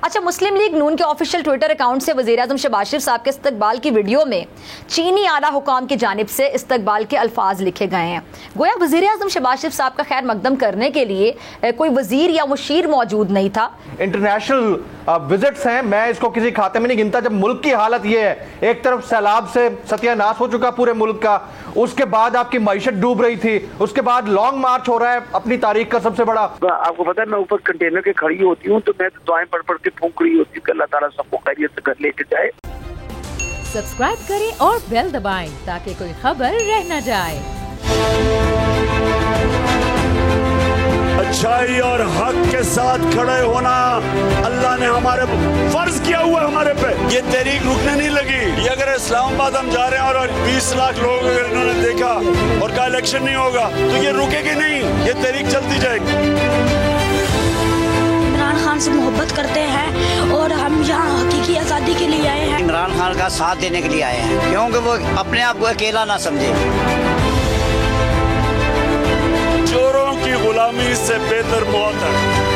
अच्छा, मुस्लिम लीग नून के official Twitter account से वज़ीर-ए-आज़म शहबाज शरीफ साहब के इस्तकबाल की वीडियो में चीनी आला हुकाम की जानिब से इस्तकबाल के अल्फाज लिखे गए हैं। गोया वज़ीर-ए-आज़म शहबाज शरीफ साहब का खैर मकदम करने के लिए कोई वजीर या मुशीर मौजूद नहीं था। इंटरनेशनल विजिट्स हैं, मैं इसको किसी खाते में नहीं गिनता। जब मुल्क की हालत ये है, एक तरफ सैलाब से सत्यानाश हो चुका पूरे मुल्क का, उसके बाद आपकी मईशत डूब रही थी, उसके बाद लॉन्ग मार्च हो रहा है अपनी तारीख का सबसे बड़ा। आपको पता है मैं ऊपर कंटेनर के खड़ी होती हूँ तो मैं तो दुआएं पढ़ पढ़ के फूंक रही होती हूँ कि अल्लाह ताला सबको खैरियत से घर लेके जाए। सब्सक्राइब करें और बेल दबाएं ताकि कोई खबर रह न जाए। अच्छाई और हक के साथ खड़े होना अल्लाह ने हमारे फर्ज किया हुआ है हमारे पे। ये तहरीक रुकने नहीं लगी। ये अगर इस्लामाबाद हम जा रहे हैं और 20 लाख लोग अगर इन्होंने देखा और का इलेक्शन नहीं होगा तो ये रुकेगी नहीं, ये तहरीक चलती जाएगी। इमरान खान से मोहब्बत करते हैं और हम यहाँ हकीकी आज़ादी के लिए आए हैं। इमरान खान का साथ देने के लिए आए हैं क्योंकि वो अपने आप को अकेला ना समझे। चोरों की गुलामी से बेहतर मौत है।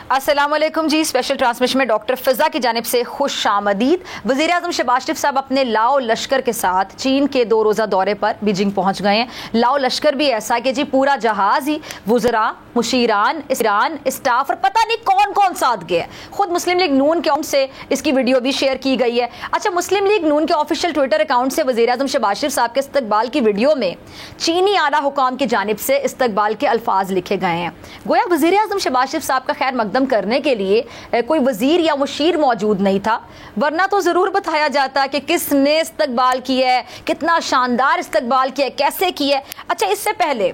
अस्सलामुअलैकुम जी, स्पेशल ट्रांसमिशन में डॉक्टर फिजा की जानिब से खुश आमदीद। वज़ीर-ए-आज़म शहबाज शरीफ साहब अपने लाओ लश्कर के साथ चीन के 2 रोज़ा दौरे पर बीजिंग पहुंच गए हैं। लाओ लश्कर भी ऐसा कि जी पूरा जहाज ही वुज़रा, मुशीरान, ईरान, स्टाफ और पता नहीं कौन कौन साथ गए। खुद मुस्लिम लीग नून के अकाउंट से इसकी वीडियो भी शेयर की गई है। अच्छा, मुस्लिम लीग नून के ऑफिशियल ट्विटर अकाउंट से वज़ीर-ए-आज़म शहबाज शरीफ साहब के इस्तकबाल की वीडियो में चीनी आला हुकाम की जानिब से इस्तकबाल के अल्फाज लिखे गए हैं। गोया वज़ीर-ए-आज़म शहबाज शरीफ साहब का खैर मकदम करने के लिए कोई वजीर या मुशीर मौजूद नहीं था, वरना तो जरूर बताया जाता कि किसने इस्तकबाल किया है, कितना शानदार इस्तकबाल किया है, कैसे किया है। अच्छा, इससे पहले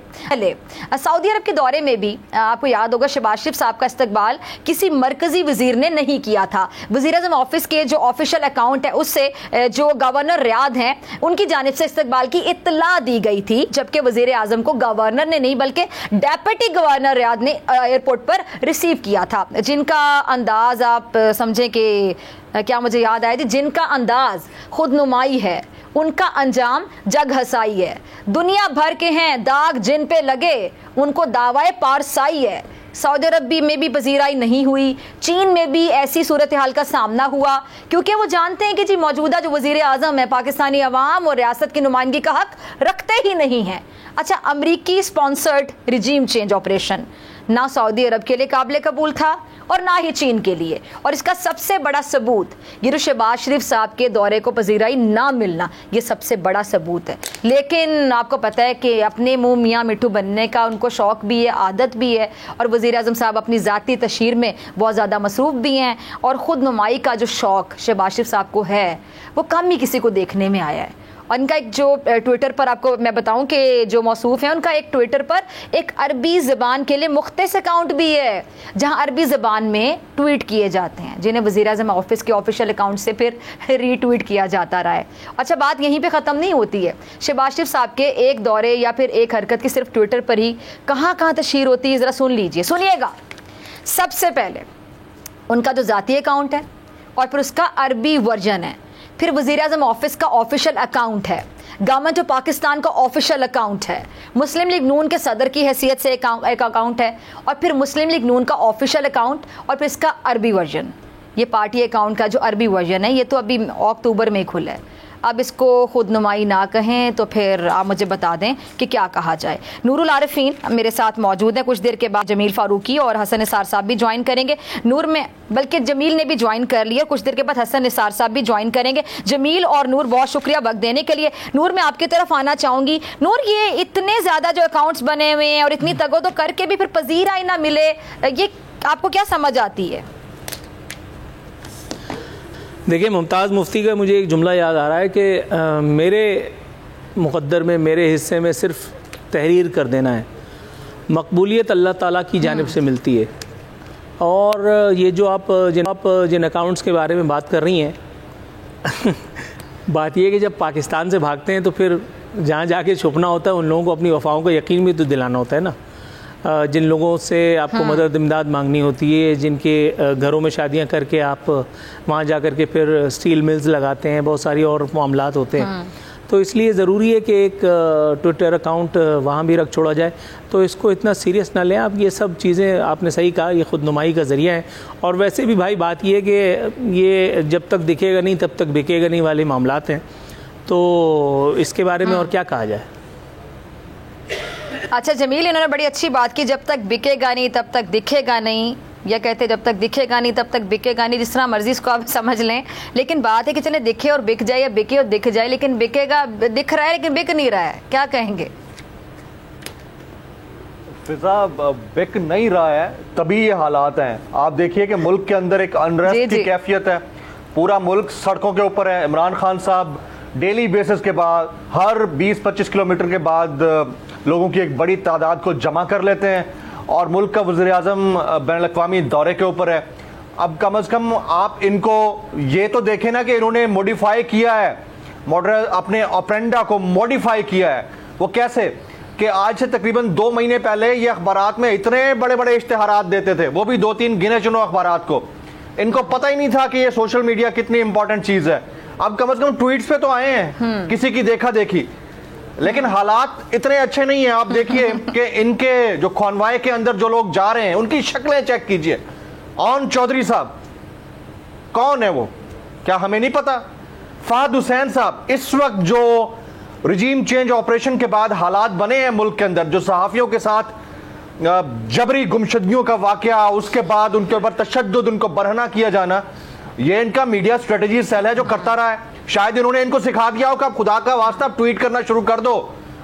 सऊदी अरब के दौरे में भी आपको याद होगा शहबाज शरीफ साहब का इस्तकबाल किसी मरकजी वजीर ने नहीं किया था। वज़ीर-ए-आज़म ऑफिस के जो ऑफिशियल अकाउंट है उससे जो गवर्नर रियाद हैं उनकी जानिब से इस्तकबाल की इत्तला दी गई थी, जबकि वज़ीर-ए-आज़म को गवर्नर ने नहीं बल्कि डेप्यूटी गवर्नर रियाद ने एयरपोर्ट पर रिसीव किया था। जिनका अंदाज आप समझें कि क्या मुझे याद आया थी, जिनका अंदाज खुद नुमाई है उनका अंजाम जग हसाई है। दुनिया भर के हैं दाग जिन पे लगे उनको दावाए पारसाई है। सऊदी अरब में भी पजीराई नहीं हुई, चीन में भी ऐसी सूरत हाल का सामना हुआ क्योंकि वो जानते हैं कि जी मौजूदा जो वज़ीर आज़म है पाकिस्तानी अवाम और रियासत की नुमाइंदगी का हक रखते ही नहीं है। अच्छा, अमरीकी स्पॉन्सर्ड रिजीम चेंज ऑपरेशन ना सऊदी अरब के लिए काबिल कबूल था और ना ही चीन के लिए, और इसका सबसे बड़ा सबूत ये शहबाज शरीफ साहब के दौरे को पजीराई ना मिलना, ये सबसे बड़ा सबूत है। लेकिन आपको पता है कि अपने मुंह मियाँ मिठू बनने का उनको शौक़ भी है, आदत भी है, और वज़ीर-ए-आज़म साहब अपनी ज़ाती तशहीर में बहुत ज़्यादा मसरूफ़ भी हैं, और ख़ुद नुमाई का जो शौक़ शहबाज शरीफ साहब को है वो कम ही किसी को देखने में आया है। और इनका एक जो ट्विटर पर आपको मैं बताऊं कि जो मौसूफ़ है उनका एक ट्विटर पर एक अरबी ज़बान के लिए मुख्तस अकाउंट भी है जहां अरबी ज़बान में ट्वीट किए जाते हैं, जिन्हें वज़ीर-ए-आज़म ऑफिस के ऑफिशियल अकाउंट से फिर रीट्वीट किया जाता रहा है। अच्छा, बात यहीं पे ख़त्म नहीं होती है। शहबाज शरीफ साहब के एक दौरे या फिर एक हरकत की सिर्फ ट्विटर पर ही कहाँ कहाँ तशहीर होती है, ज़रा सुन लीजिए, सुनिएगा। सबसे पहले उनका जो ज़ाती अकाउंट है और फिर उसका अरबी वर्जन है, फिर वज़ीर-ए-आज़म ऑफिस का ऑफिशियल अकाउंट है, गवर्नमेंट ऑफ पाकिस्तान का ऑफिशियल अकाउंट है, मुस्लिम लीग नून के सदर की हैसियत से एक अकाउंट है, और फिर मुस्लिम लीग नून का ऑफिशियल अकाउंट, और फिर इसका अरबी वर्जन। ये पार्टी अकाउंट का जो अरबी वर्जन है ये तो अभी अक्टूबर में खुला है। अब इसको खुद नुमाई ना कहें तो फिर आप मुझे बता दें कि क्या कहा जाए। नूरुल आरिफीन मेरे साथ मौजूद हैं। कुछ देर के बाद जमील फारूकी और हसन निसार साहब भी ज्वाइन करेंगे। नूर में बल्कि जमील ने भी ज्वाइन कर लिया, कुछ देर के बाद हसन निसार साहब भी ज्वाइन करेंगे। जमील और नूर, बहुत शुक्रिया वक्त देने के लिए। नूर, मैं आपकी तरफ आना चाहूँगी। नूर, ये इतने ज़्यादा जो अकाउंट्स बने हुए हैं और इतनी तगो तो करके भी फिर पजीराई ना मिले, ये आपको क्या समझ आती है? देखिए, मुमताज़ मुफ्ती का मुझे एक जुमला याद आ रहा है कि मेरे मुक़द्दर में, मेरे हिस्से में सिर्फ तहरीर कर देना है, मकबूलियत अल्लाह ताला की जानिब से मिलती है। और ये जो आप जिन अकाउंट्स के बारे में बात कर रही हैं बात ये है कि जब पाकिस्तान से भागते हैं तो फिर जहाँ जाके छुपना होता है उन लोगों को अपनी वफ़ाओं का यकीन भी तो दिलाना होता है ना। जिन लोगों से आपको मदद इमदाद मांगनी होती है, जिनके घरों में शादियां करके आप वहाँ जा कर के फिर स्टील मिल्स लगाते हैं, बहुत सारी और मामलात होते हैं, तो इसलिए ज़रूरी है कि एक ट्विटर अकाउंट वहाँ भी रख छोड़ा जाए। तो इसको इतना सीरियस ना लें आप। ये सब चीज़ें आपने सही कहा, ये खुद नुमाई का ज़रिया है। और वैसे भी भाई बात ये है कि ये जब तक दिखेगा नहीं तब तक बिकेगा नहीं वाले मामलात हैं। तो इसके बारे में और क्या कहा जाए। अच्छा जमील, इन्होंने बड़ी अच्छी बात की, जब तक बिकेगा नहीं तब तक दिखेगा नहीं, या कहते जब तक दिखेगा नहीं तब तक बिकेगा नहीं, जिस तरह मर्जी इसको आप समझ लें। लेकिन बात है कि चले दिखे और बिक जाए या बिके और दिख जाए, लेकिन बिकेगा, दिख रहा है लेकिन बिक नहीं रहा है, क्या कहेंगे? फिजा बिक नहीं रहा है तभी ये हालात हैं। आप देखिए कि मुल्क के अंदर एक अनरेस्ट की कैफियत है, पूरा मुल्क सड़कों के ऊपर है। इमरान खान साहब डेली बेसिस के बाद हर 20-25 किलोमीटर के बाद लोगों की एक बड़ी तादाद को जमा कर लेते हैं और मुल्क का वज़ीर आज़म बैनुल-अक़वामी दौरे के ऊपर है। अब कम से कम आप इनको ये तो देखें ना कि इन्होंने मॉडिफाई किया है, मॉडल अपने ऑपरेंडा को मॉडिफाई किया है। वो कैसे कि आज से तकरीबन 2 महीने पहले ये अखबारात में इतने बड़े बड़े इश्तिहारात देते थे, वो भी 2-3 गिने चुने अखबारात को। इनको पता ही नहीं था कि ये सोशल मीडिया कितनी इंपॉर्टेंट चीज है। अब कम से कम ट्वीट्स पे तो आए हैं, किसी की देखा देखी, लेकिन हालात इतने अच्छे नहीं है। आप देखिए कि इनके जो कॉन्वॉय के अंदर जो लोग जा रहे हैं उनकी शक्लें चेक कीजिए। ऑन चौधरी साहब कौन है वो, क्या हमें नहीं पता? फहद हुसैन साहब, इस वक्त जो रिजीम चेंज ऑपरेशन के बाद हालात बने हैं मुल्क के अंदर, जो सहाफियों के साथ जबरी गुमशुदगियों का वाकया, उसके बाद उनके ऊपर तशद्दुद, उनको बरहना किया जाना, ये इनका मीडिया स्ट्रेटजी सेल है जो करता रहा है। शायद इन्होंने इनको सिखा दिया हो कि आप खुदा का वास्ता ट्वीट करना शुरू कर दो।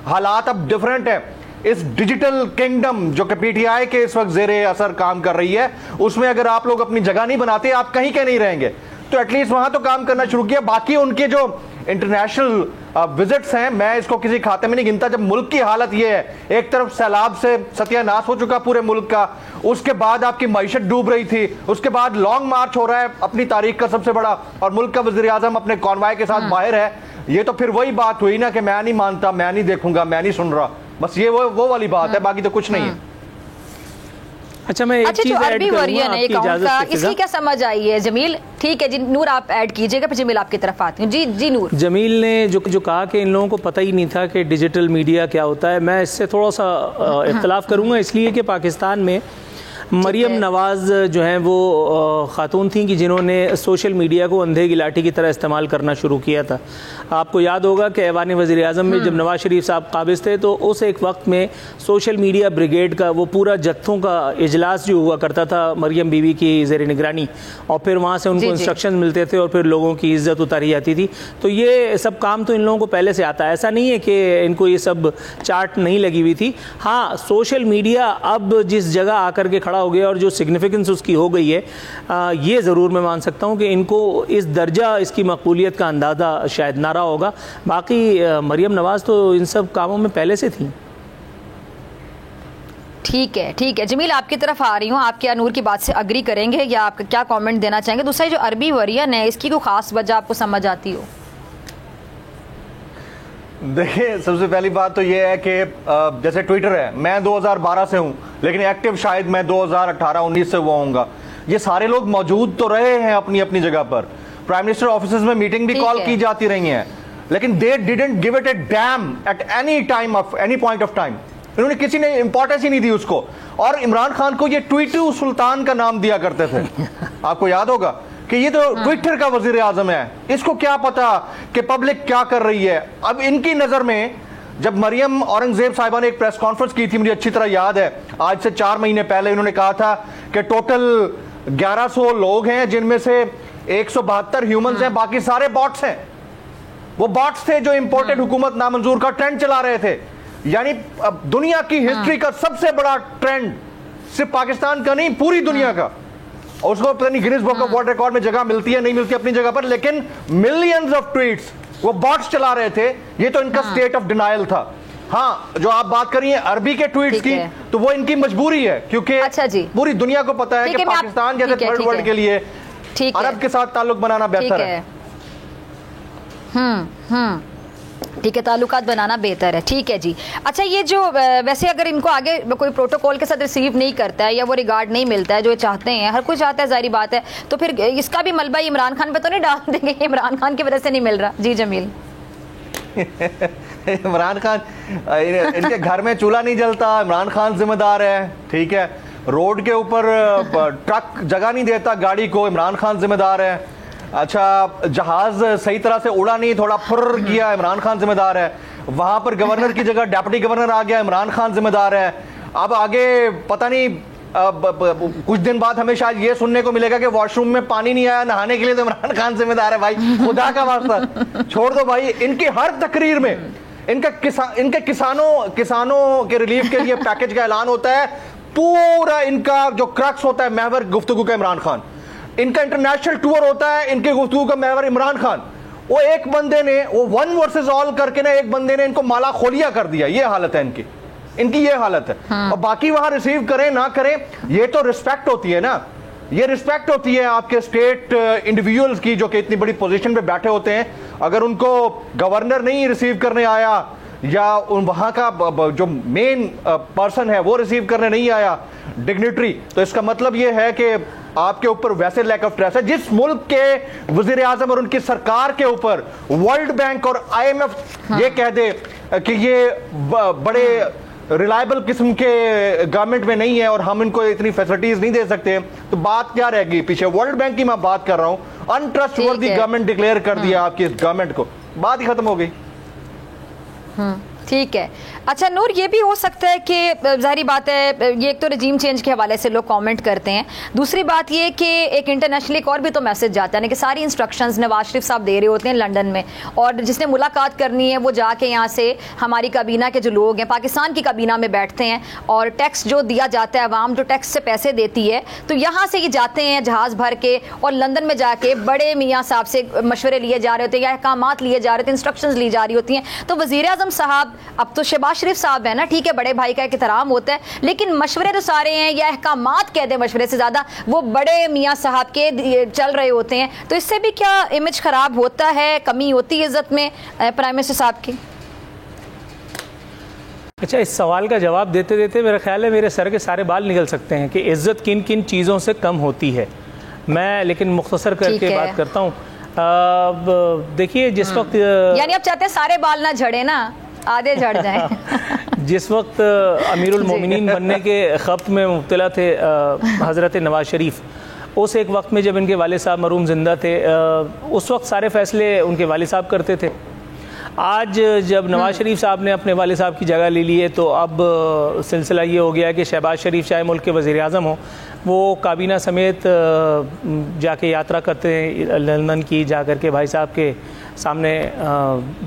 हालात अब डिफरेंट है। इस डिजिटल किंगडम जो कि पीटीआई के इस वक्त जेरे असर काम कर रही है, उसमें अगर आप लोग अपनी जगह नहीं बनाते, आप कहीं के नहीं रहेंगे। तो एटलीस्ट वहां तो काम करना शुरू किया। बाकी उनके जो इंटरनेशनल विजिट्स हैं, मैं इसको किसी खाते में नहीं गिनता। जब मुल्क की हालत ये है, एक तरफ सैलाब से सत्यानाश हो चुका पूरे मुल्क का, उसके बाद आपकी मईशत डूब रही थी, उसके बाद लॉन्ग मार्च हो रहा है अपनी तारीख का सबसे बड़ा, और मुल्क का वज़ीर आज़म अपने कॉन्वॉय के साथ बाहर है। ये तो फिर वही बात हुई ना कि मैं नहीं मानता, मैं नहीं देखूंगा, मैं नहीं सुन रहा। बस ये वो वाली बात है, बाकी तो कुछ नहीं है। अच्छा, मैं एक चीज ऐड करूंगा आपकी इजाजत से। इसकी क्या समझ आई है जमील? ठीक है जी, नूर आप ऐड कीजिएगा, फिर जमील आपकी तरफ आती हूँ। जी नूर। जमील ने जो कहा कि इन लोगों को पता ही नहीं था कि डिजिटल मीडिया क्या होता है, मैं इससे थोड़ा सा इख्तलाफ करूंगा, इसलिए कि पाकिस्तान में मरियम नवाज़ जो हैं वो ख़ातून थी कि जिन्होंने सोशल मीडिया को अंधे की लाठी की तरह इस्तेमाल करना शुरू किया था। आपको याद होगा कि ऐवान वज़ीर आज़म में जब नवाज़ शरीफ साहब काबिज़ थे, तो उस एक वक्त में सोशल मीडिया ब्रिगेड का वो पूरा जत्थों का इजलास जो हुआ करता था मरियम बीवी की ज़ेर निगरानी, और फिर वहाँ से उनको इंस्ट्रक्शन मिलते थे और फिर लोगों की इज़्ज़त उतारी जाती थी। तो ये सब काम तो इन लोगों को पहले से आता है, ऐसा नहीं है कि इनको ये सब चार्ट नहीं लगी हुई थी। हाँ, सोशल मीडिया अब जिस जगह आकर के हो गया और जो सिग्निफिकेंस उसकी हो गई है, ये ज़रूर मैं मान सकता हूँ कि इनको इस दर्जा इसकी मकबूलियत का अंदाज़ा शायद ना रहा होगा। बाकी मरियम नवाज़ तो इन सब कामों में पहले से थी। ठीक है जमील, आपकी तरफ आ रही हूँ। आप क्या नूर की बात से अग्री करेंगे या आप क्या कमेंट देना चाहेंगे? दूसरा जो अरबी वरियन है, इसकी कोई खास वजह आपको समझ आती हो? देखिए, सबसे पहली बात तो ये है कि जैसे ट्विटर है, मैं 2012 से हूं, लेकिन एक्टिव शायद मैं 2018-19 से हुआ होऊंगा। ये सारे लोग मौजूद तो रहे हैं अपनी अपनी जगह पर, प्राइम मिनिस्टर ऑफिस में मीटिंग भी कॉल की जाती रही है, लेकिन they didn't give it A dam at any time of any point of time. इन्होंने किसी ने इंपॉर्टेंस ही नहीं दी उसको। और इमरान खान को ये ट्वीटू सुल्तान का नाम दिया करते थे। आपको याद होगा कि ये तो ट्विटर का वजीर आजम है, इसको क्या पता कि पब्लिक क्या कर रही है। अब इनकी नजर में जब मरियम औरंगजेब साहिबा ने एक प्रेस कॉन्फ्रेंस की थी, मुझे अच्छी तरह याद है, आज से 4 महीने पहले, इन्होंने कहा था कि टोटल 1100 लोग हैं, जिनमें से 172 ह्यूमंस हैं, बाकी सारे बॉट्स हैं। वो बॉट्स थे जो इंपोर्टेड हुकूमत नामंजूर का ट्रेंड चला रहे थे। यानी अब दुनिया की हिस्ट्री का सबसे बड़ा ट्रेंड, सिर्फ पाकिस्तान का नहीं, पूरी दुनिया का। और उसको पता नहीं Guinness book of world record में जगह मिलती है नहीं मिलती अपनी जगह पर, लेकिन मिलियंस ऑफ ट्वीट्स वो बॉट्स चला रहे थे। ये तो इनका स्टेट ऑफ डिनायल था। हाँ, जो आप बात करिए अरबी के ट्वीट्स की, तो वो इनकी मजबूरी है, क्योंकि अच्छा जी, पूरी दुनिया को पता है कि पाकिस्तान जैसे थर्ड वर्ल्ड के लिए अरब के साथ ताल्लुक बनाना बेहतर है। ठीक है, ताल्लुकात बनाना बेहतर है। ठीक है जी। अच्छा, ये जो वैसे अगर इनको आगे कोई प्रोटोकॉल के साथ रिसीव नहीं करता है या वो रिगार्ड नहीं मिलता है जो चाहते हैं, हर कोई चाहता है, जाहिर बात है, तो फिर इसका भी मलबा इमरान खान पे तो नहीं डाल देंगे? इमरान खान की वजह से नहीं मिल रहा। जी जमील। इमरान खान, इनके घर में चूल्हा नहीं जलता, इमरान खान जिम्मेदार है, ठीक है। रोड के ऊपर ट्रक जगह नहीं देता गाड़ी को, इमरान खान जिम्मेदार है। अच्छा, जहाज सही तरह से उड़ा नहीं, थोड़ा फुर्र किया, इमरान खान जिम्मेदार है। वहां पर गवर्नर की जगह डिप्टी गवर्नर आ गया, इमरान खान जिम्मेदार है। अब आगे पता नहीं कुछ दिन बाद हमें शायद ये सुनने को मिलेगा कि वॉशरूम में पानी नहीं आया नहाने के लिए, तो इमरान खान जिम्मेदार है। भाई खुदा का वास्ता छोड़ दो भाई। इनकी हर तकरीर में इनके किसानों के रिलीफ के लिए पैकेज का ऐलान होता है। पूरा इनका जो क्रक्स होता है महवर गुफ्तगू का इमरान खान। इनका इंटरनेशनल टूर होता है, इनके गुफ्तगू का महवर इमरान खान। वो एक बंदे ने वो 1 वर्सेस ऑल करके ना एक बंदे ने इनको माला खोलिया कर दिया। ये हालत है इनकी ये हालत है। हाँ। और बाकी वहां रिसीव करें ना करें, ये तो रिस्पेक्ट होती है ना, ये रिस्पेक्ट होती है आपके स्टेट इंडिविजुअल्स की जो कि इतनी बड़ी पोजीशन पे बैठे होते हैं। अगर उनको गवर्नर नहीं रिसीव करने आया या वहां का जो मेन पर्सन है वो रिसीव करने नहीं आया डिग्निटरी, तो इसका मतलब ये है कि आपके ऊपर वैसे लैक ऑफ ट्रस्ट है। जिस मुल्क के वजीर आजम और उनकी सरकार के ऊपर वर्ल्ड बैंक और IMF ये कह दे कि ये बड़े रिलायबल किस्म के गवर्नमेंट में नहीं है और हम इनको इतनी फैसिलिटीज नहीं दे सकते, तो बात क्या रहेगी पीछे। वर्ल्ड बैंक की मैं बात कर रहा हूं, अनट्रस्टवर्दी गवर्नमेंट डिक्लेयर कर दिया आपकी इस गवर्नमेंट को, बात ही खत्म हो गई। ठीक है। अच्छा नूर, ये भी हो सकता है कि जाहिर बात है ये एक तो रजीम चेंज के हवाले से लोग कमेंट करते हैं, दूसरी बात ये कि एक इंटरनेशनली एक और भी तो मैसेज जाता है ना कि सारी इंस्ट्रक्शंस नवाज शरीफ साहब दे रहे होते हैं लंदन में, और जिसने मुलाकात करनी है वो जाके यहाँ से हमारी काबीना के जो लोग हैं पाकिस्तान की काबीना में बैठते हैं और टैक्स जो दिया जाता है, अवाम जो टैक्स से पैसे देती है, तो यहाँ से ये जाते हैं जहाज़ भर के और लंदन में जाके बड़े मियाँ साहब से मशवरे लिए जा रहे होते हैं या अहकामात लिए जा रहे होते हैं, इंस्ट्रक्शंस ली जा रही होती हैं। तो वज़ीर आज़म साहब, अब तो शहबाज शरीफ साहब है ना, ठीक है बड़े भाई का एहतराम होता है, लेकिन मशवरे तो सारे हैं या अहकामात कहते हैं मशवरे से ज़्यादा वो बड़े मियाँ साहब के चल रहे होते हैं, तो इससे भी क्या इमेज ख़राब होता है, कमी होती है इज्जत में प्राइम मिनिस्टर साहब की? अच्छा, इस सवाल का जवाब देते देते मेरा ख्याल है मेरे सर के सारे बाल निकल सकते हैं कि इज्जत किन किन चीज़ों से कम होती है। मैं लेकिन मुख्तसर करके बात करता हूँ। देखिए, जिस वक्त यानी आप चाहते हैं सारे बाल ना झड़े ना, आधे झड़ जाएं। जिस वक्त अमीरुल मोमिनीन बनने के ख़ब्त में मुब्तला थे हज़रत नवाज शरीफ, उस एक वक्त में जब इनके वालिद साहब मरहूम ज़िंदा थे, उस वक्त सारे फ़ैसले उनके वालिद साहब करते थे। आज जब नवाज शरीफ साहब ने अपने वालिद साहब की जगह ले ली है, तो अब सिलसिला ये हो गया कि शहबाज शरीफ चाहे मुल्क के वज़ीर आज़म हो, वो काबीना समेत जाके यात्रा करते हैं लंदन की, जा कर के भाई साहब के सामने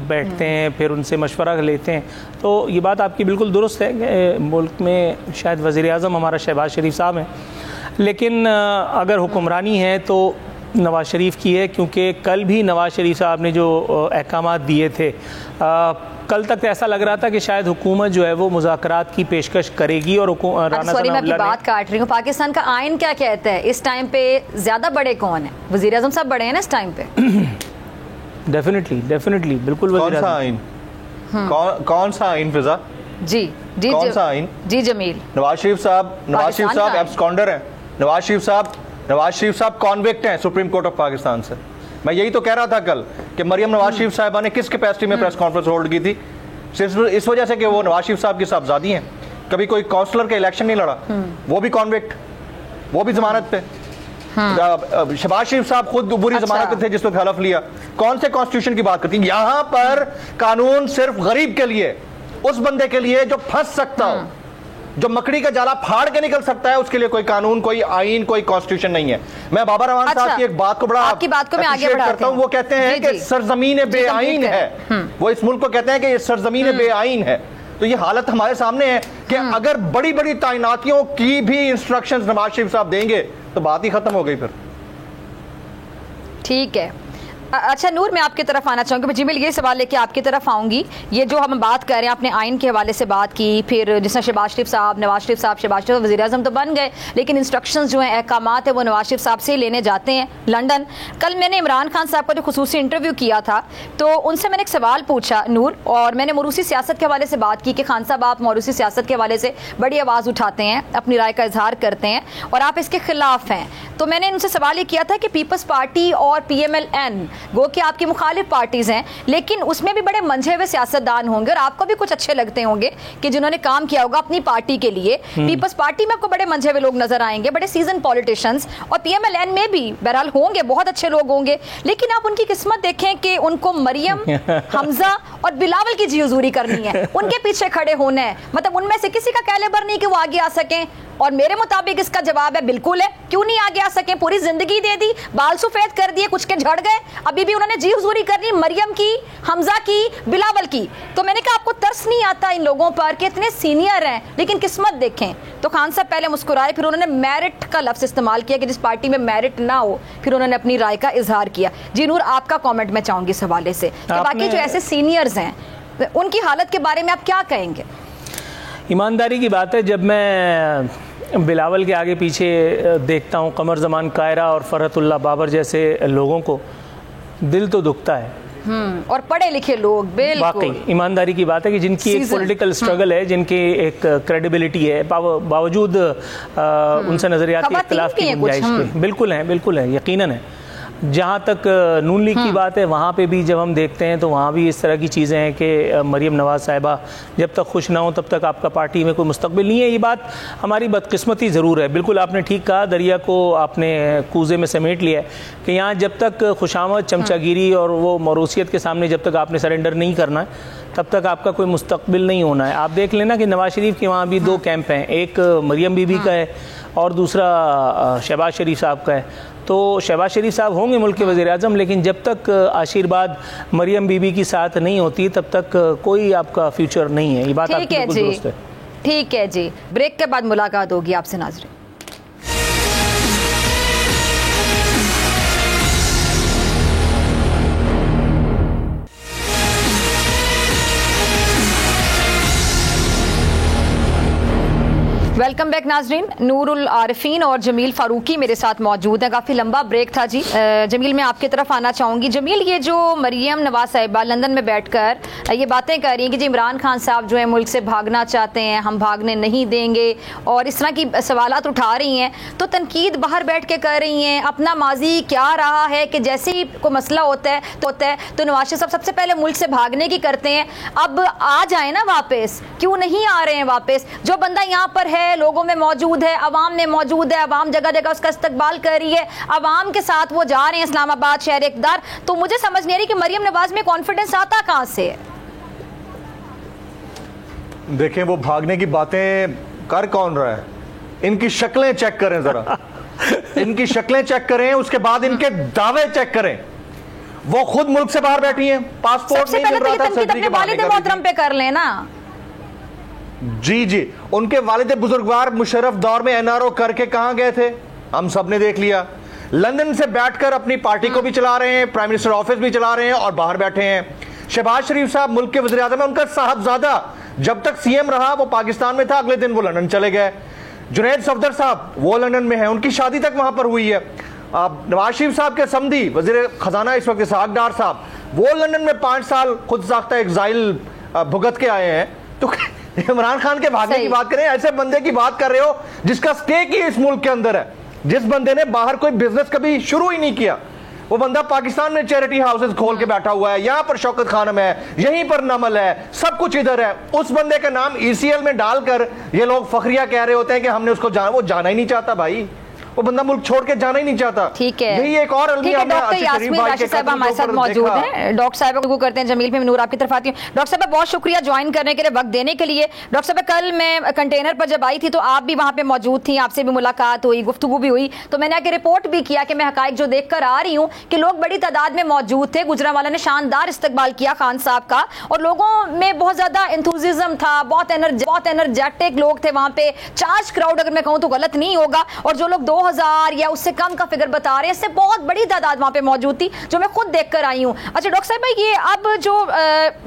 बैठते हैं, फिर उनसे मशवरा लेते हैं। तो ये बात आपकी बिल्कुल दुरुस्त है कि मुल्क में शायद वज़ीर आज़म हमारा शहबाज शरीफ साहब हैं, लेकिन अगर हुक्मरानी है तो नवाज शरीफ की है, क्योंकि कल भी नवाज शरीफ साहब ने जो अहकामात दिए थे, कल तक ऐसा लग रहा था कि शायद हुकूमत जो है वो मुज़ाकरात की पेशकश करेगी। और सॉरी मैं आपकी बात काट रही हूँ, पाकिस्तान का आइन क्या कहता है इस टाइम पे? ज़्यादा बड़े कौन है? वज़ीर आज़म साहब बड़े हैं ना इस टाइम पे। डेफिनेटली बिल्कुल। कौन सा आइन? कौन सा आइन फिजा? जी कौन सा आइन? जी जमील, नवाज शरीफ साहब एब्सकॉन्डर हैं, नवाज शरीफ साहब कॉन्विक्ट हैं सुप्रीम कोर्ट ऑफ पाकिस्तान से। मैं यही तो कह रहा था कल कि मरियम नवाज शरीफ साहिबा ने किस कैपेसिटी में प्रेस कॉन्फ्रेंस होल्ड की थी? सिर्फ इस वजह से कि वो नवाज शरीफ साहब की साहबजादी हैं, कभी कोई काउंसलर का इलेक्शन नहीं लड़ा, वो भी कॉन्विक्ट, वो भी जमानत पे। शहबाज शरीफ साहब खुद बुरी जमानत पे थे जिस वक्त हलफ लिया। कौन से कॉन्स्टिट्यूशन की बात करती है? यहाँ पर कानून सिर्फ गरीब के लिए, उस बंदे के लिए जो फंस सकता हो, जो मकड़ी का जाला फाड़ के निकल सकता है, उसके लिए कोई कानून, कोई आइन, कोई कॉन्स्टिट्यूशन नहीं है। मैं बाबा रवान साहब की एक बात को बड़ा आपकी बात को मैं आगे बढ़ाता हूं। वो कहते हैं कि सरजमीन बेआइन है, वो इस मुल्क को कहते हैं कि ये सरजमीन बेआइन है। तो ये हालत हमारे सामने है कि अगर बड़ी बड़ी तैनातियों की भी इंस्ट्रक्शंस नवाज शरीफ साहब देंगे तो बात ही खत्म हो गई फिर। ठीक है। अच्छा नूर, मैं आपकी तरफ आना चाहूँगी। जिमिल ये सवाल लेके आपकी तरफ आऊँगी। ये जो हम बात कर रहे हैं, आपने आइन के हवाले से बात की, फिर जिसमें शहबाज शरीफ साहब, नवाज शरीफ साहब, शहबाज शरीफ वज़ीर आज़म तो बन गए, लेकिन इंस्ट्रक्शंस जो हैं, अहकामात है, वो नवाज शरीफ साहब से लेने जाते हैं लंदन। कल मैंने इमरान खान साहब का जो खुसूसी इंटरव्यू किया था, तो उनसे मैंने एक सवाल पूछा नूर, और मैंने मौरूसी सियासत के हवाले से बात की कि खान साहब आप मौरूसी सियासत के हवाले से बड़ी आवाज़ उठाते हैं, अपनी राय का इजहार करते हैं और आप इसके खिलाफ हैं। तो मैंने उनसे सवाल ये किया था कि पीपल्स पार्टी और PMLN गो कि आपकी मुखालिफ पार्टीज हैं, लेकिन उसमें भी बड़े मंझे हुए सियासतदान होंगे और आपको भी कुछ अच्छे लगते होंगे कि जिन्होंने काम किया होगा अपनी पार्टी के लिए। पीपल्स पार्टी में आपको बड़े मंझे हुए लोग नजर आएंगे, बड़े सीजन पॉलिटिशियंस, और PMLN में भी बहरहाल होंगे, बहुत अच्छे लोग होंगे, लेकिन आप उनकी किस्मत देखें कि उनको मरियम, हमजा और बिलावल की जी हुजूरी करनी है, उनके पीछे खड़े होना है, मतलब उनमें से किसी का कैलिबर नहीं कि वो आगे आ सकें। और मेरे मुताबिक इसका जवाब है बिल्कुल है, क्यों नहीं आगे आ सके, पूरी जिंदगी दे दी, बाल सफेद कर दिए, कुछ के झड़ गए, अभी भी उन्होंने जी हुजूरी करनी मरियम की, हमजा की, बिलावल की। तो मैंने कहा आपको तरस नहीं आता इन लोगों पर कि इतने सीनियर हैं लेकिन किस्मत देखें। तो खान साहब पहले मुस्कुराए, फिर उन्होंने मेरिट का लफ्ज इस्तेमाल किया कि जिस पार्टी में मेरिट ना हो, फिर उन्होंने अपनी राय का इजहार किया। जी नूर, आपका कॉमेंट मैं चाहूंगी इस हवाले से कि बाकी जो ऐसे सीनियर्स हैं उनकी हालत के बारे में आप क्या कहेंगे? ईमानदारी की बात है, जब मैं बिलावल के आगे पीछे देखता हूँ कमर जमान कायरा और फरहतुल्लाह बाबर जैसे लोगों को, दिल तो दुखता है। और पढ़े लिखे लोग, बिल्कुल वाकई ईमानदारी की बात है कि जिनकी एक पॉलिटिकल स्ट्रगल है, जिनकी एक क्रेडिबिलिटी है, बावजूद उनसे नजरियाती इख्तिलाफ की गुंजाइश के, बिल्कुल है, यकीनन है। जहाँ तक नून लीग की बात है, वहाँ पे भी जब हम देखते हैं तो वहाँ भी इस तरह की चीज़ें हैं कि मरियम नवाज़ साहिबा जब तक खुश ना हो तब तक आपका पार्टी में कोई मुस्तकबिल नहीं है। ये बात हमारी बदकिस्मती ज़रूर है। बिल्कुल आपने ठीक कहा, दरिया को आपने कूज़े में समेट लिया है कि यहाँ जब तक खुशामद, चमचागिरी और वो मौरूसियत के सामने जब तक आपने सरेंडर नहीं करना है तब तक आपका कोई मुस्तकबिल नहीं होना है। आप देख लेना कि नवाज शरीफ के वहाँ भी दो कैंप हैं, एक मरियम बीबी का है और दूसरा शहबाज शरीफ साहब का है। तो शहबाज शरीफ साहब होंगे मुल्क के वज़ीर-ए-आज़म, लेकिन जब तक आशीर्वाद मरियम बीबी की साथ नहीं होती तब तक कोई आपका फ्यूचर नहीं है। ये बात आपकी बिल्कुल दुरुस्त है। ठीक है जी, ब्रेक के बाद मुलाकात होगी आपसे नाज़रीन। वेलकम बैक नाजरीन। नूरुल आरिफीन और जमील फारूकी मेरे साथ मौजूद हैं। काफ़ी लंबा ब्रेक था जी। जमील, मैं आपकी तरफ आना चाहूँगी। जमील, ये जो मरियम नवाज साहिबा लंदन में बैठकर ये बातें कर रही हैं कि जी इमरान खान साहब जो है मुल्क से भागना चाहते हैं, हम भागने नहीं देंगे, और इस तरह की सवालात उठा रही हैं, तो तनकीद बाहर बैठ के कर रही हैं। अपना माजी क्या रहा है कि जैसे ही कोई मसला होता है तो नवाज शरीफ साहब सबसे पहले मुल्क से भागने की करते हैं। अब आ जाए ना वापस, क्यों नहीं आ रहे हैं वापस? जो बंदा यहाँ पर है, लोगों में मौजूद है, अवाम में मौजूद है, अवाम जगह जगह उसका इस्तकबाल कर रही है, अवाम के साथ वो जा रहे हैं इस्लामाबाद शहर इक़्तिदार। तो मुझे समझ नहीं आ रही कि मरियम नवाज में कॉन्फिडेंस आता कहां से है? देखें, वो भागने की बातें कर कौन रहा है? इनकी शक्लें चेक करें जरा इनकी शक्लें चेक करें, उसके बाद इनके दावे चेक करें। वो खुद मुल्क से बाहर बैठी हैं, पासपोर्ट नहीं मिल रहा था, सर्जरी के वालिद मोहतरम पे कर लेना। जी, उनके वालिद बुजुर्गवार मुशर्रफ दौर में NRO करके कहां गए थे, हम सब ने देख लिया। लंदन से बैठकर अपनी पार्टी को भी चला रहे हैं, प्राइम मिनिस्टर ऑफिस भी चला रहे हैं और बाहर बैठे हैं। शहबाज शरीफ साहब मुल्क के वज़ीर आज़म है, उनका साहबजादा जब तक CM रहा वो पाकिस्तान में था, अगले दिन वो लंदन चले गए। जुनैद सफदर साहब वो लंदन में है, उनकी शादी तक वहां पर हुई है। नवाज शरीफ साहब के समधी वज़ीर खजाना इस वक्त इसहाक डार साहब, वो लंदन में 5 साल खुद साख्ता एग्जाइल भुगत के आए हैं। तो इमरान खान के भागने की बात करें, ऐसे बंदे की बात कर रहे हो जिसका स्टेक ही इस मुल्क के अंदर है, जिस बंदे ने बाहर कोई बिजनेस कभी शुरू ही नहीं किया। वो बंदा पाकिस्तान में चैरिटी हाउसेस खोल के बैठा हुआ है, यहां पर शौकत खानम है, यहीं पर नमल है, सब कुछ इधर है। उस बंदे का नाम ECL में डालकर ये लोग फखरिया कह रहे होते हैं कि हमने उसको वो जाना ही नहीं चाहता भाई, वो बंदा मुल्क छोड़ के जाना ही नहीं चाहता। ठीक है, यही एक और अलमिया डॉक्टर यास्मीन राशिद साहब हमारे साथ मौजूद हैं। डॉक्टर साहब को करते हैं जमील पे, नूर आपकी तरफ आती हूँ। डॉक्टर साहब बहुत शुक्रिया ज्वाइन करने के लिए, वक्त देने के लिए। डॉक्टर साहब कल मैं कंटेनर पर जब आई थी तो आप भी वहाँ पे मौजूद थी, आपसे भी मुलाकात हुई, गुफ्तगू भी हुई, तो मैंने आके रिपोर्ट भी किया कि मैं हकाइक जो देख कर आ रही हूँ कि लोग बड़ी तादाद में मौजूद थे। गुजरांवाला ने शानदार इस्तकबाल किया खान साहब का और लोगों में बहुत ज्यादा एंथुसिज्म था, बहुत एनर्जेटिक लोग थे वहाँ पे। चार्ज क्राउड अगर मैं कहूँ तो गलत नहीं होगा, और जो लोग 2000 या उससे कम का फिगर बता रहे हैं, इससे बहुत बड़ी तादाद वहां पे मौजूद थी जो मैं खुद देख कर आई हूं। अच्छा डॉक्टर साहब, ये अब जो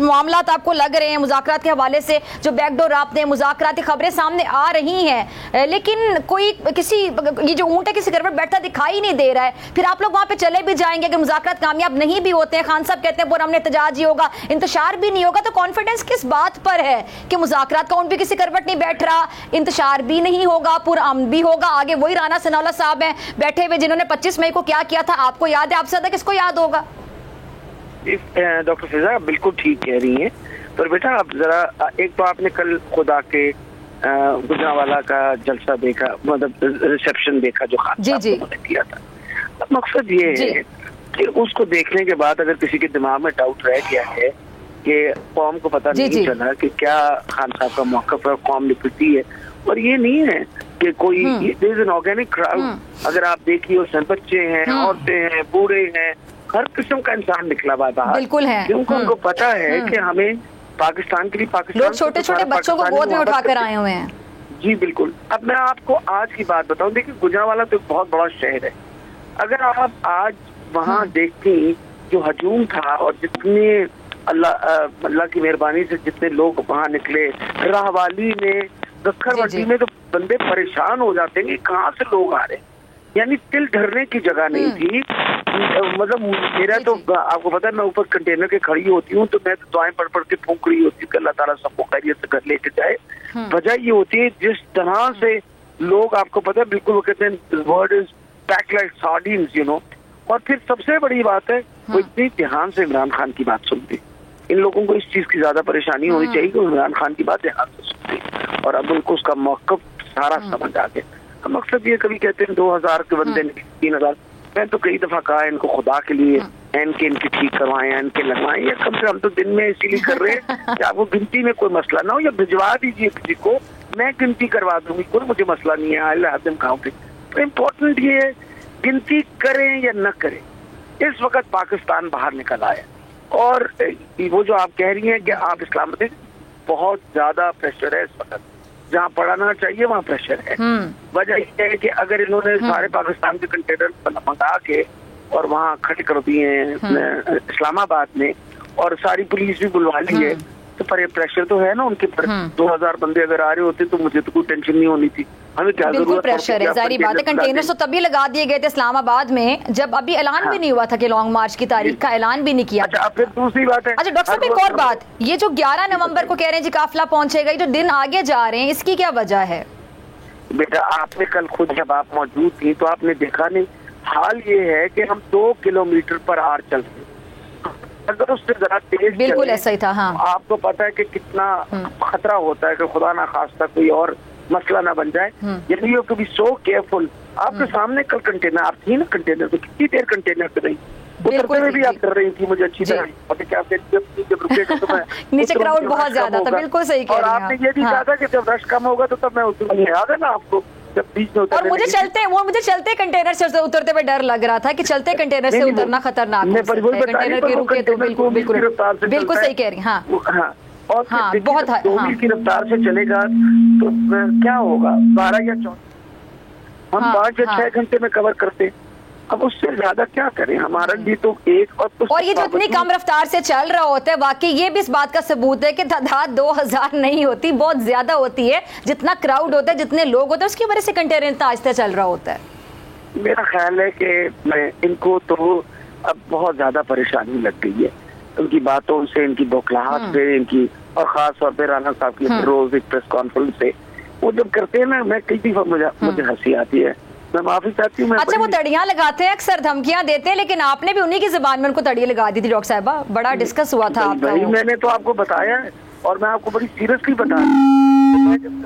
मामलात आपको लग रहे हैं मुज़ाकरात के हवाले से, जो बैकडोर राब्ते मुज़ाकराती खबरें सामने आ रही हैं, लेकिन कोई किसी ये जो ऊंट है किसी घर पर बैठा दिखाई नहीं दे रहा है, फिर आप लोग वहां पे चले भी जाएंगे, अगर मुज़ाकरात कामयाब नहीं भी होते हैं, खान साहब कहते हैं पूरा हमने एहतजाज ही होगा, इंतशार भी नहीं होगा, तो कॉन्फिडेंस किस बात पर है कि मुज़ाकरात का ऊंट भी किसी करवट नहीं बैठ रहा, इंतशार भी नहीं होगा, पुरअमन भी होगा, आगे वही राना सनाउल्लाह अहमद साहब हैं बैठे हुए, जिन्होंने 25 मई को क्या किया था आपको याद है? आपसे ज्यादा किसको याद होगा? डॉक्टर फिजा बिल्कुल ठीक कह रही हैं, पर बेटा आप जरा एक तो आपने कल खुदा के गुजरांवाला का जलसा देखा, मतलब रिसेप्शन देखा जो खान साहब ने किया था। मकसद ये है कि उसको देखने के बाद अगर किसी के दिमाग में डाउट रह गया है कि कौम को पता नहीं चला कि क्या खान साहब का मौक़िफ़ है, कौम निपटती है, और ये नहीं है कि कोई there is an organic crowd. अगर आप देखिए उसमें बच्चे हैं, औरतें हैं, बूढ़े हैं, हर किस्म का इंसान निकला हुआ बाहर, बिल्कुल है, क्योंकि उनको पता है कि हमें पाकिस्तान के लिए, पाकिस्तान लोग छोटे छोटे बच्चों को गोद में उठाकर आए हुए हैं। जी बिल्कुल। अब मैं आपको आज की बात बताऊं, देखिए गुजरांवाला तो बहुत बड़ा शहर है, अगर आप आज वहाँ देखती जो हजूम था और जितने अल्लाह की मेहरबानी से जितने लोग वहाँ निकले, राहवाली में, गखरवटी में, तो बंदे परेशान हो जाते हैं कि कहाँ से लोग आ रहे हैं, यानी तिल धरने की जगह नहीं थी। मतलब मेरा तो आपको पता है मैं ऊपर कंटेनर के खड़ी होती हूँ तो मैं तो दुआएं पढ़ पढ़ के फूंक रही होती हूँ कि अल्लाह ताला सबको खैरियत से घर लेके जाए। वजह ये होती है जिस तरह से लोग, आपको पता है बिल्कुल वो कहते हैं word is packed like sardines, you know. और फिर सबसे बड़ी बात है वो इतनी ध्यान से इमरान खान की बात सुनती। इन लोगों को इस चीज की ज्यादा परेशानी होनी चाहिए कि इमरान खान की बात ध्यान से सुनती, और अब उनको उसका मौक़िफ़ सारा समझ आ गया। मकसद ये, कभी कहते हैं 2000 के बंदे 3000, मैं तो कई दफा कहा इनको खुदा के लिए इनके ठीक करवाएं, इनके लगवाएं, या कम से कम तो दिन में इसीलिए कर रहे हैं कि आपको गिनती में कोई मसला ना हो, या भिजवा दीजिए किसी को, मैं गिनती करवा दूंगी, कोई मुझे मसला नहीं है, आदिम खाओ पे। तो इम्पोर्टेंट ये है गिनती करें या न करें, इस वक्त पाकिस्तान बाहर निकल आया। और वो जो आप कह रही हैं कि आप इस्लाम में, बहुत ज्यादा प्रेशर है इस वक्त, जहाँ पढ़ाना चाहिए वहाँ प्रेशर है। वजह यह है कि अगर इन्होंने सारे पाकिस्तान के कंटेनर मंगा के और वहाँ खड़े कर दिए हैं इस्लामाबाद में, और सारी पुलिस भी बुलवा ली है, तो पर प्रेशर तो है ना उनके पर। 2000 बंदे अगर आ रहे होते तो मुझे तो कोई टेंशन नहीं होनी थी, हमें क्या जरूरत प्रेशर है, जारी बात है। कंटेनर तो तभी लगा दिए गए थे इस्लामाबाद में जब अभी ऐलान भी नहीं हुआ था कि लॉन्ग मार्च की तारीख का ऐलान भी नहीं किया। अच्छा, फिर दूसरी बात है, अच्छा डॉक्टर साहब एक और बात, ये जो 11 नवंबर को कह रहे हैं जी काफिला पहुंचेगा, ये जो दिन आगे जा रहे हैं, इसकी क्या वजह है? बेटा आपने कल खुद जब आप मौजूद थी तो आपने देखा नहीं, हाल ये है कि हम 2 किलोमीटर पर आर चल रहे, अगर उससे जरा तेज बिल्कुल ऐसा ही था। हाँ, आपको पता है कि कितना खतरा होता है कि खुदा ना खास्ता कोई और मसला ना बन जाए। यानी you to be so careful. आपके सामने कल कंटेनर, आप थी ना कंटेनर पे, कितनी देर कंटेनर पे रही, उतरते हुए भी आप कर रही थी, मुझे अच्छी तरह पता क्या जब रुकेगा तो मैं नीचे क्राउड बहुत ज्यादा था, बिल्कुल सही कह रही हैं। और आपने ये भी कहा था कि जब रश कम होगा तो तब मैं उतरूंगी, याद है ना आपको? और मुझे चलते कंटेनर से उतरते हुए डर लग रहा था कि चलते कंटेनर से उतरना खतरनाक हो सकता है, कंटेनर के रुके तो बिल्कुल सही कह रही हैं। हाँ, और बहुत की रफ्तार से चलेगा तो क्या होगा, 12 या 14 हम 5 या 6 घंटे में कवर करते, अब उससे ज्यादा क्या करें हमारा लिए तो एक। और ये जो इतनी कम रफ्तार से चल रहा होता है, वाकई ये भी इस बात का सबूत है कि तादाद 2000 नहीं होती, बहुत ज्यादा होती है। जितना क्राउड होता है, जितने लोग होते हैं, उसकी वजह से कंटेनर इतना आहिस्ता चल रहा होता है। मेरा ख्याल है कि इनको तो अब बहुत ज्यादा परेशानी लग गई है उनकी बातों से, इनकी बौखलाहट से, इनकी, और खास तौर पर राना साहब की रोज एक प्रेस कॉन्फ्रेंस से वो जब करते हैं ना, मैं कई दफा मुझे हंसी आती है, मैं माफी चाहती हूँ। अच्छा, वो तड़ियां लगाते हैं, अक्सर धमकियां देते हैं, लेकिन आपने भी उन्हीं की जुबान में उनको तड़ियां लगा दी थी डॉक्टर साहिबा, बड़ा डिस्कस हुआ था आपका। मैंने तो आपको बताया है और मैं आपको बड़ी सीरियसली बता रहा हूँ,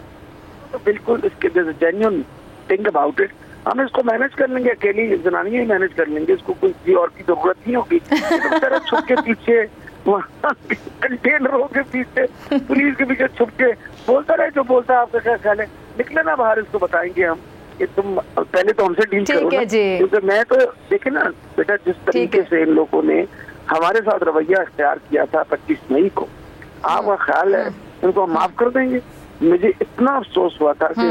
तो बिल्कुल इसके जेन्युइन थिंक अबाउट इट, हम इसको मैनेज कर लेंगे, अकेली जनानियां ही मैनेज कर लेंगे, इसको कोई किसी और की जरूरत नहीं होगी। तो छुप के पीछे, कंटेनरों के पीछे, पुलिस के पीछे छुप के बोलता रहे जो बोलता है। आपका क्या ख्याल है, निकले ना बाहर, इसको बताएंगे हम कि तुम पहले तो हमसे डील करो ना, क्योंकि मैं तो देखे ना बेटा जिस तरीके से इन लोगों ने हमारे साथ रवैया अख्तियार किया था 25 मई को, आपका ख्याल है इनको हम माफ कर देंगे? मुझे इतना अफसोस हुआ था कि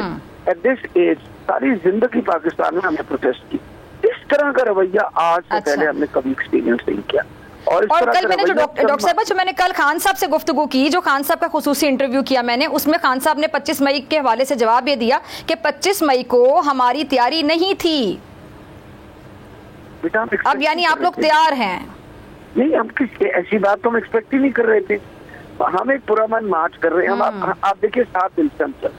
एट दिस एज सारी जिंदगी पाकिस्तान में हमने प्रोटेस्ट की, इस तरह का रवैया आज से पहले हमने कभी एक्सपीरियंस नहीं किया। और कल मैंने जो डॉक्टर साहब, जो मैंने कल खान साहब से गुफ्तगू की, जो खान साहब का खुसूसी इंटरव्यू किया मैंने, उसमें खान साहब ने 25 मई के हवाले से जवाब ये दिया कि 25 मई को हमारी तैयारी नहीं थी। अब यानी आप लोग तैयार हैं? नहीं, हम किसी ऐसी बात तो हम एक्सपेक्ट ही नहीं कर रहे थे। हम एक पूरा मन मार्च कर रहे हैं। हम आप देखिए 7 दिन से हम चल,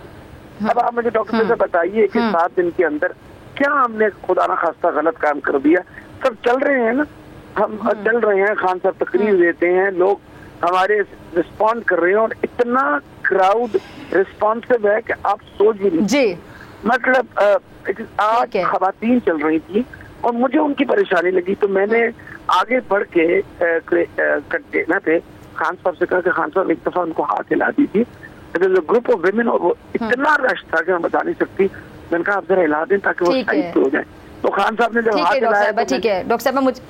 अब आप मुझे डॉक्टर से बताइए कि 7 दिन के अंदर क्या हमने खुदा ना खास्ता गलत काम कर दिया? सब चल रहे हैं ना, हम चल रहे हैं, खान साहब तकरीर देते हैं, लोग हमारे रिस्पॉन्ड कर रहे हैं और इतना क्राउड रिस्पॉन्सिव है कि आप सोच भी नहीं। जी मतलब आज खवातीन चल रही थी और मुझे उनकी परेशानी लगी, तो मैंने आगे बढ़ के कंटेनर पे खान साहब से कहा कि खान साहब एक दफा उनको हाथ हिला दीजिए। ग्रुप ऑफ विमेन और वो इतना रश था कि मैं बता नहीं सकती। मैंने कहा आप जरा हिला दें ताकि वो साइड हो जाए। तो खान साहब ने जब हाथ हिलाया, ठीक है डॉक्टर साहब, मुझे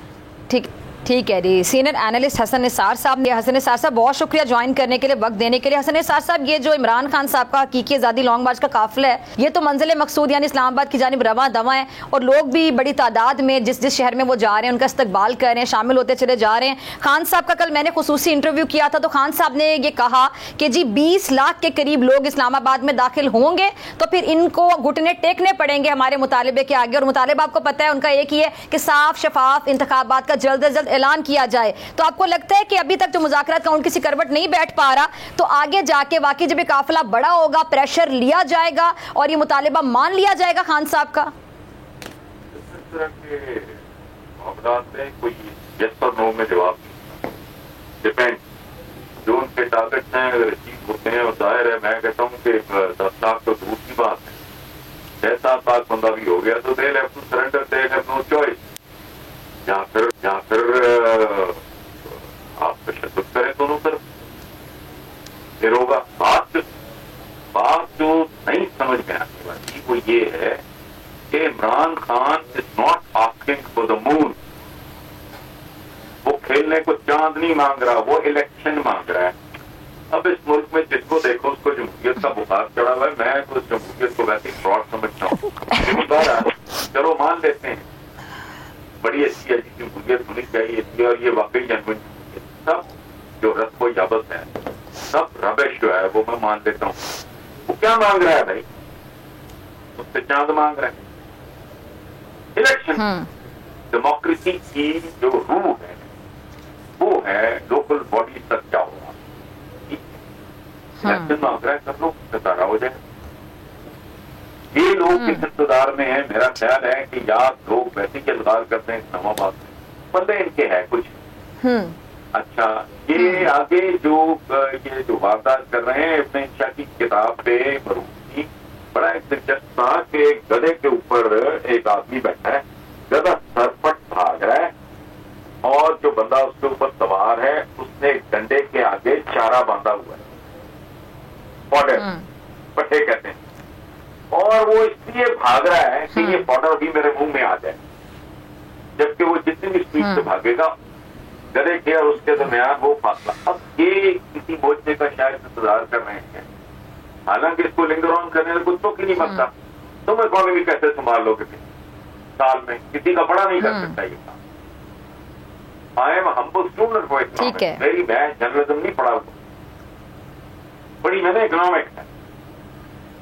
ठीक है जी। सीनियर एनालिस्ट हसन निसार साहब ने, हसन निसार साहब बहुत शुक्रिया ज्वाइन करने के लिए, वक्त देने के लिए। हसन निसार साहब, ये जो इमरान खान साहब का हकीकी आज़ादी लॉन्ग मार्च का काफिला है, ये तो मंजिल मकसूद यानी इस्लामाबाद की जानिब रवां दवा है और लोग भी बड़ी तादाद में जिस जिस शहर में वो जा रहे हैं उनका इस्तकबाल कर रहे हैं, शामिल होते चले जा रहे हैं। खान साहब का कल मैंने खुसूसी इंटरव्यू किया था तो खान साहब ने ये कहा कि जी 20 लाख के करीब लोग इस्लामाबाद में दाखिल होंगे तो फिर इनको घुटने टेकने पड़ेंगे हमारे मुतालिबे के आगे। और मुतालिबा आपको पता है उनका एक ही है कि साफ शफाफ इंतखाबात का जल्द अज जल्द ऐलान किया जाए। तो आपको लगता है कि अभी तक जो मुज़ाकरात काउंट किसी करवट नहीं बैठ पा रहा, तो आगे जाके वाकई जब ये काफिला बड़ा होगा, प्रेशर लिया जाएगा और ये मुतालिबा मान लिया जाएगा खान साहब का? इस तरह के मामलात में कोई यस और नो में जवाब नहीं, डिपेंड जो उनके टारगेट्स हैं अगर अचीव होते हैं। और जाहिर है, मैं कहता हूँ कि 10 लाख तो दूर की बात है, 6-7 लाख बंदा भी हो गया तो they have to surrender, they have no choice. या फिर आप तशद्दुद करें दोनों तरफ, फिर होगा। बात जो नहीं समझ में आने वाली वो ये है कि Imran Khan is not asking for the moon. वो खेलने को चांद नहीं मांग रहा, वो इलेक्शन मांग रहा है। अब इस मुल्क में जिसको देखो उसको जमहूरियत का बुखार चढ़ा हुआ है। मैं तो जमहूरियत को वैसे फ्रॉड समझता हूँ। चलो मान लेते हैं बड़ी अच्छी है जमहूरियत होनी चाहिए थी और ये वाकई जेन्युइन सब जो रस्म याबत है, सब रबिश जो है वो मैं मान लेता हूँ। वो क्या मांग रहा है भाई? उससे चांद मांग रहा है। इलेक्शन डेमोक्रेसी की जो रूह है वो है लोकल बॉडी तक जाओ। इलेक्शन मांग रहा है, सब लोग सतारा हो जाए। ये लोग किस इंतजार में है? मेरा ख्याल है कि यार लोग वैसे ही इंतजार करते हैं इस्लामाबाद में, बंदे इनके है कुछ। अच्छा, ये आगे जो वारदात कर रहे हैं अपने इंशा की किताब पे मरूफी, बड़ा एक दिलचस्प था कि एक गधे के ऊपर एक आदमी बैठा है, गधा सरपट भाग रहा है और जो बंदा उसके ऊपर सवार है उसने डंडे के आगे चारा बांधा हुआ है, ऑर्डर पट्टे कहते हैं, और वो इसलिए भाग रहा है कि ये पाउडर भी मेरे मुंह में आ जाए। जबकि वो जितनी भी स्पीड से भागेगा गधे के और उसके दरमियान वो फासला। अब ये किसी मोर्चे का शायद इंतजार कर रहे हैं, हालांकि इसको लिंगर ऑन करने में कुछ तो ही नहीं बनता। तुम इकोनॉमी कैसे संभाल लोगे साल में? किसी का बड़ा नहीं कर सकता ये काम। I am humble student for economics, मेरी मैं जर्नलिज्म नहीं पढ़ा हुआ, बड़ी मैंने इकोनॉमिक्स है।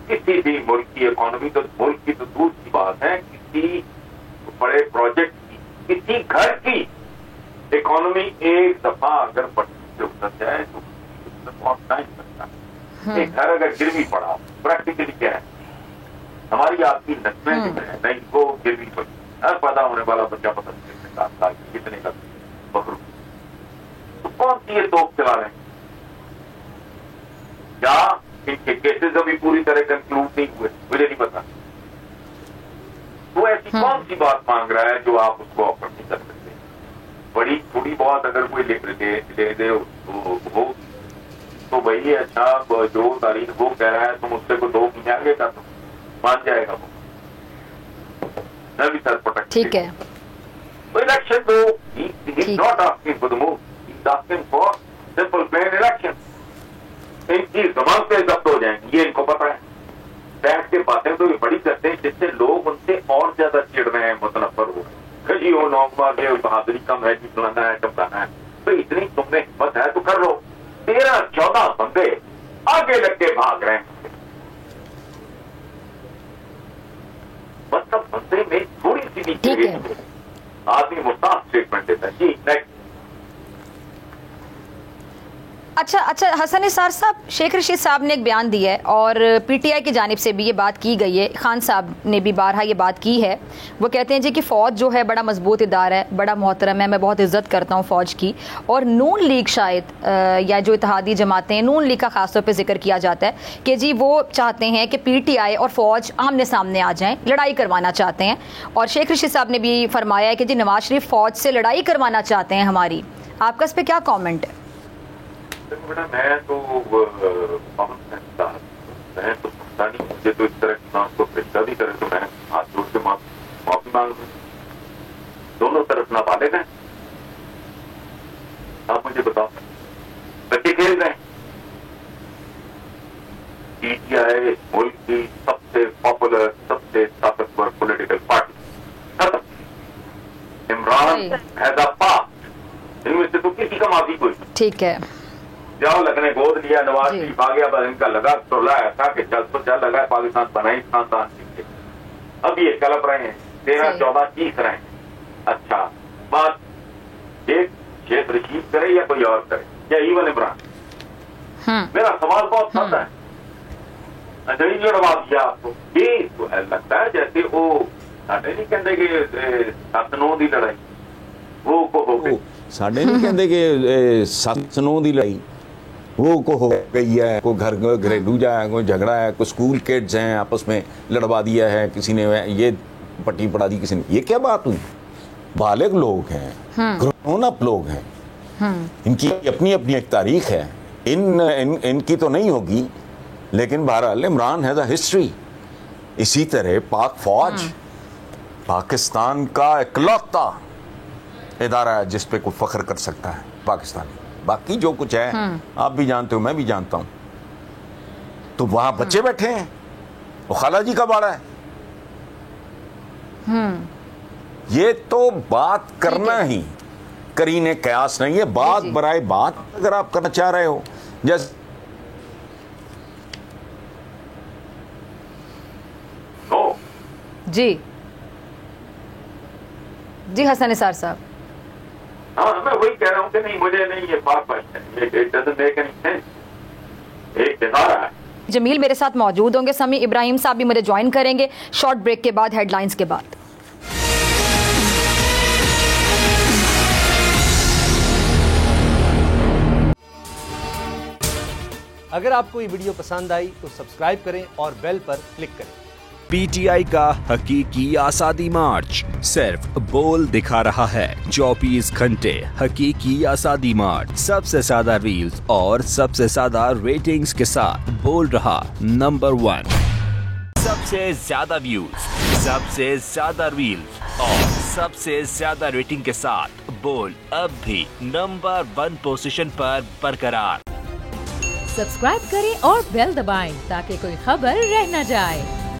किसी भी मुल्क की इकोनॉमी तो मुल्क की तो दूर की बात है, किसी बड़े प्रोजेक्ट की, किसी घर की इकोनॉमी एक दफा अगर पटरी से उतर जाए तो बहुत टाइम लगता है। एक घर अगर गिरवी पड़ा, प्रैक्टिकली क्या है, हमारी आपकी नस्लें जो है नहीं वो गिरवी पड़ी, हर पैदा होने वाला बच्चा पता नहीं 7 साल कितने का बकरू, तो कौन सी ये तोप चला रहे हैं? या इनके केसेस अभी पूरी तरह कंक्लूड नहीं हुए, मुझे नहीं पता। तो ऐसी कौन सी बात मांग रहा है जो आप उसको ऑफर नहीं कर सकते? बड़ी थोड़ी बहुत अगर कोई ले दे हो तो वही अच्छा, जो तारीख वो कह रहा है तुम उससे को 2 महीने आगे कर दो, मान जाएगा वो। मैं भी सर पटक, ठीक है। तो इलेक्शन तो not asking for the move, he is asking for simple plain election. इनकी जबान पे जब्त हो जाएंगे, ये इनको पता है। बैठ के बातें तो ये बड़ी करते हैं जिससे लोग उनसे और ज्यादा चिढ़ रहे हैं, मुतनफर हो जी, वो नौकमा के बहादुरी कम है जी, फलाना है टमकाना है। तो इतनी तुमने हिम्मत है तो कर लो। 13-14 बंदे आगे लग के भाग रहे हैं, मतलब बंदे में थोड़ी सी भी आदमी मुस्ताद स्टेटमेंट देता है। जी नेक्स्ट। अच्छा हसन निसार साहब, शेख रशीद साहब ने एक बयान दिया है और पीटीआई की जानिब से भी ये बात की गई है, खान साहब ने भी बारहा ये बात की है। वो कहते हैं जी कि फ़ौज जो है बड़ा मजबूत इदारा है, बड़ा मोहतरम है, मैं बहुत इज़्ज़त करता हूँ फ़ौज की। और नून लीग शायद या जो इत्तेहादी जमातें हैं, नून लीग का ख़ास तौर पर जिक्र किया जाता है कि जी वो चाहते हैं कि पीटीआई और फ़ौज आमने सामने आ जाएँ, लड़ाई करवाना चाहते हैं। और शेख रशीद साहब ने भी फरमाया है कि जी नवाज शरीफ फ़ौज से लड़ाई करवाना चाहते हैं हमारी। आपका इस पर क्या कॉमेंट है? बेटा मैं तो समझता नहीं, मुझे तो इस तरह की बात को फरिश्ता भी करे तो मैं हाथ जोड़ के माफी मांग दूं। दोनों तरफ नाबालिग हैं। आप मुझे बताओ, बच्चे खेल रहे हैं। पीटीआई मुल्क की सबसे पॉपुलर, सबसे ताकतवर पॉलिटिकल पार्टी खत्म। इमरान हैज अ पास्ट, इनमें से तो किसी का माफी कोई। ठीक है, जाओ लगने गोद लिया, नवाज शरीफ आ गया, बस इनका लगा टोला ऐसा कि चल तो चल लगा पाकिस्तान बनाई खानदान के। अब ये कलप रहे हैं, 13-14 चीख रहे हैं। अच्छा बात एक शेख रशीद करे या कोई और करे या इवन इमरान, मेरा सवाल बहुत सादा है। नहीं लड़वा दिया आपको, ये तो लगता है जैसे वो साढ़े नहीं कहते कि 7-9 की लड़ाई वो को हो गई, साढ़े नहीं कहते कि 7-9 की लड़ाई वो को हो गई है। कोई घर घरेलू जाए, कोई झगड़ा है, कोई स्कूल किड्स हैं आपस में लड़वा दिया है, किसी ने ये पट्टी पड़ा दी किसी ने। ये क्या बात हुई? बालिग लोग हैं, ग्रोन अप लोग हैं, इनकी अपनी अपनी एक तारीख है। इनकी तो नहीं होगी, लेकिन बहरहाल इमरान हैज अ हिस्ट्री। इसी तरह पाक फौज पाकिस्तान का इकलौता इदारा है जिस पे कोई फख्र कर सकता है पाकिस्तानी। बाकी जो कुछ है आप भी जानते हो, मैं भी जानता हूं। तो वहां बच्चे बैठे हैं, वो खाला जी का बाड़ा है। ये तो बात करना ही करीने कयास नहीं है, बात बराए बात अगर आप करना चाह रहे हो। जैसे जी हसन निसार साहब, हाँ मैं वही कह रहा हूँ कि नहीं, मुझे नहीं ये बात एक इदारा है। जमील मेरे साथ मौजूद होंगे, समी इब्राहिम साहब भी मुझे ज्वाइन करेंगे शॉर्ट ब्रेक के बाद, हेडलाइंस के बाद। अगर आपको ये वीडियो पसंद आई तो सब्सक्राइब करें और बेल पर क्लिक करें। पीटीआई का हकीकी आज़ादी मार्च सिर्फ बोल दिखा रहा है। 24 घंटे हकीकी आज़ादी मार्च, सबसे ज्यादा रील्स और सबसे ज्यादा रेटिंग्स के साथ बोल रहा नंबर 1, सबसे ज्यादा व्यूज, सबसे ज्यादा रील्स और सबसे ज्यादा रेटिंग के साथ बोल अब भी नंबर 1 पोजीशन पर बरकरार। सब्सक्राइब करें और बेल दबाएं ताकि कोई खबर रह न जाए।